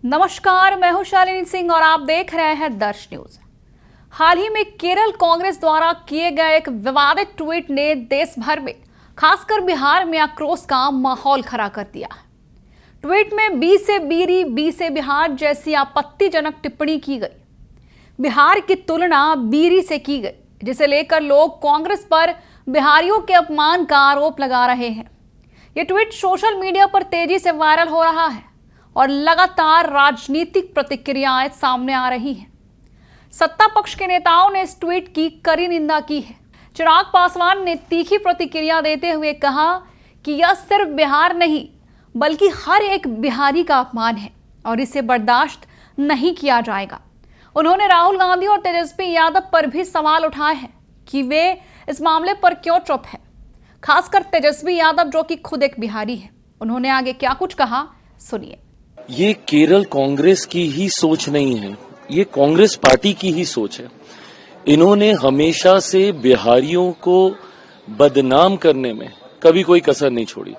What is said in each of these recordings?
नमस्कार, मैं हूं शालिनी सिंह और आप देख रहे हैं दर्श न्यूज। हाल ही में केरल कांग्रेस द्वारा किए गए एक विवादित ट्वीट ने देश भर में, खासकर बिहार में आक्रोश का माहौल खड़ा कर दिया। ट्वीट में बी से बीरी, बी से बिहार जैसी आपत्तिजनक टिप्पणी की गई। बिहार की तुलना बीरी से की गई, जिसे लेकर लोग कांग्रेस पर बिहारियों के अपमान का आरोप लगा रहे हैं। यह ट्वीट सोशल मीडिया पर तेजी से वायरल हो रहा है और लगातार राजनीतिक प्रतिक्रियाएं सामने आ रही हैं। सत्ता पक्ष के नेताओं ने इस ट्वीट की कड़ी निंदा की है। चिराग पासवान ने तीखी प्रतिक्रिया देते हुए कहा कि यह सिर्फ बिहार नहीं बल्कि हर एक बिहारी का अपमान है और इसे बर्दाश्त नहीं किया जाएगा। उन्होंने राहुल गांधी और तेजस्वी यादव पर भी सवाल उठाए हैं कि वे इस मामले पर क्यों चुप है, खासकर तेजस्वी यादव जो कि खुद एक बिहारी है। उन्होंने आगे क्या कुछ कहा, सुनिए। ये केरल कांग्रेस की ही सोच नहीं है, ये कांग्रेस पार्टी की ही सोच है। इन्होंने हमेशा से बिहारियों को बदनाम करने में कभी कोई कसर नहीं छोड़ी।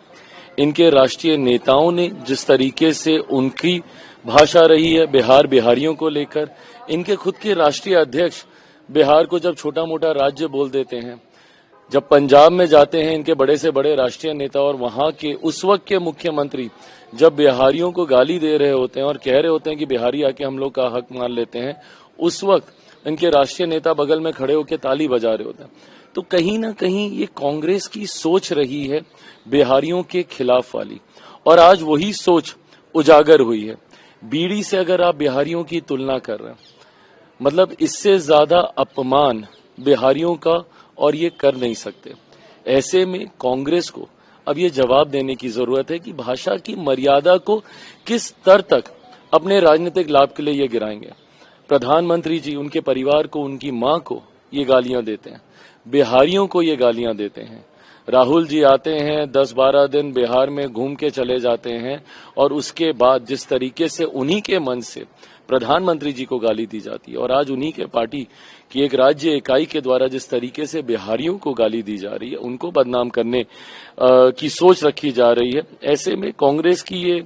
इनके राष्ट्रीय नेताओं ने जिस तरीके से उनकी भाषा रही है बिहारियों को लेकर, इनके खुद के राष्ट्रीय अध्यक्ष बिहार को जब छोटा मोटा राज्य बोल देते हैं, जब पंजाब में जाते हैं इनके बड़े से बड़े राष्ट्रीय नेता और वहां के उस वक्त के मुख्यमंत्री जब बिहारियों को गाली दे रहे होते हैं और कह रहे होते हैं कि बिहारी आके हम लोग का हक मान लेते हैं, उस वक्त इनके राष्ट्रीय नेता बगल में खड़े होकर ताली बजा रहे होते हैं। तो कहीं ना कहीं ये कांग्रेस की सोच रही है बिहारियों के खिलाफ वाली, और आज वही सोच उजागर हुई है। बीड़ी से अगर आप बिहारियों की तुलना कर रहे हैं, मतलब इससे ज्यादा अपमान बिहारियों का और ये कर नहीं सकते। ऐसे में कांग्रेस को अब ये जवाब देने की जरूरत है कि भाषा की मर्यादा को किस स्तर तक अपने राजनीतिक लाभ के लिए ये गिराएंगे। प्रधानमंत्री जी उनके परिवार को, उनकी मां को ये गालियां देते हैं, बिहारियों को ये गालियां देते हैं। राहुल जी आते हैं 10-12 दिन बिहार में घूम के चले जाते हैं और उसके बाद जिस तरीके से उन्हीं के मन से प्रधानमंत्री जी को गाली दी जाती है और आज उन्हीं के पार्टी की एक राज्य इकाई के द्वारा जिस तरीके से बिहारियों को गाली दी जा रही है, उनको बदनाम करने की सोच रखी जा रही है। ऐसे में कांग्रेस की ये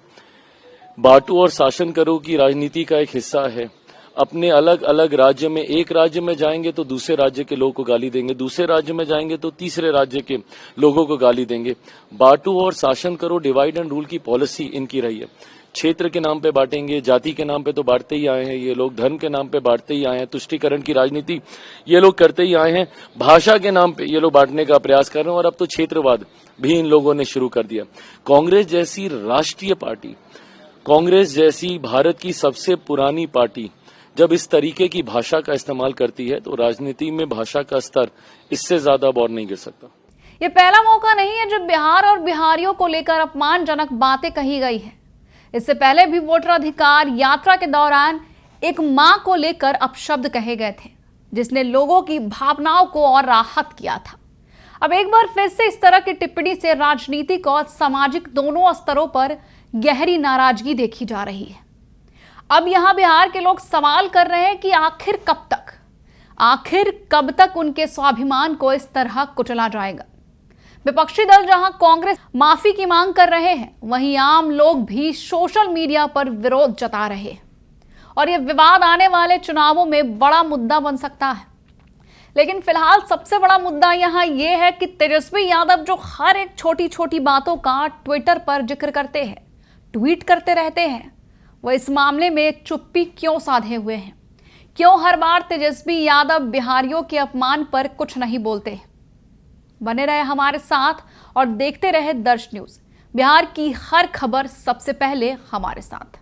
बांटो और शासन करो की राजनीति का एक हिस्सा है। अपने अलग अलग राज्य में, एक राज्य में जाएंगे तो दूसरे राज्य के लोगों को गाली देंगे, दूसरे राज्य में जाएंगे तो तीसरे राज्य के लोगों को गाली देंगे। बांटो और शासन करो, डिवाइड एंड रूल की पॉलिसी इनकी रही है। क्षेत्र के नाम पे बांटेंगे, जाति के नाम पे तो बांटते ही आए हैं ये लोग, धर्म के नाम पे बांटते ही आए हैं, तुष्टीकरण की राजनीति ये लोग करते ही आए हैं, भाषा के नाम पे ये लोग बांटने का प्रयास कर रहे हैं और अब तो क्षेत्रवाद भी इन लोगों ने शुरू कर दिया। कांग्रेस जैसी राष्ट्रीय पार्टी, कांग्रेस जैसी भारत की सबसे पुरानी पार्टी जब इस तरीके की भाषा का इस्तेमाल करती है तो राजनीति में भाषा का स्तर इससे ज्यादा और नहीं गिर सकता। ये पहला मौका नहीं है जब बिहार और बिहारियों को लेकर अपमानजनक बातें कही गई है। इससे पहले भी वोटर अधिकार यात्रा के दौरान एक मां को लेकर अपशब्द कहे गए थे, जिसने लोगों की भावनाओं को और आहत किया था। अब एक बार फिर से इस तरह की टिप्पणी से राजनीतिक और सामाजिक दोनों स्तरों पर गहरी नाराजगी देखी जा रही है। अब यहां बिहार के लोग सवाल कर रहे हैं कि आखिर कब तक उनके स्वाभिमान को इस तरह कुचला जाएगा। विपक्षी दल जहां कांग्रेस माफी की मांग कर रहे हैं, वहीं आम लोग भी सोशल मीडिया पर विरोध जता रहे हैं और यह विवाद आने वाले चुनावों में बड़ा मुद्दा बन सकता है। लेकिन फिलहाल सबसे बड़ा मुद्दा यहां यह है कि तेजस्वी यादव जो हर एक छोटी छोटी बातों का ट्विटर पर जिक्र करते हैं, ट्वीट करते रहते हैं, वह इस मामले में चुप्पी क्यों साधे हुए हैं? क्यों हर बार तेजस्वी यादव बिहारियों के अपमान पर कुछ नहीं बोलते? बने रहे हमारे साथ और देखते रहे दर्श न्यूज। बिहार की हर खबर सबसे पहले हमारे साथ।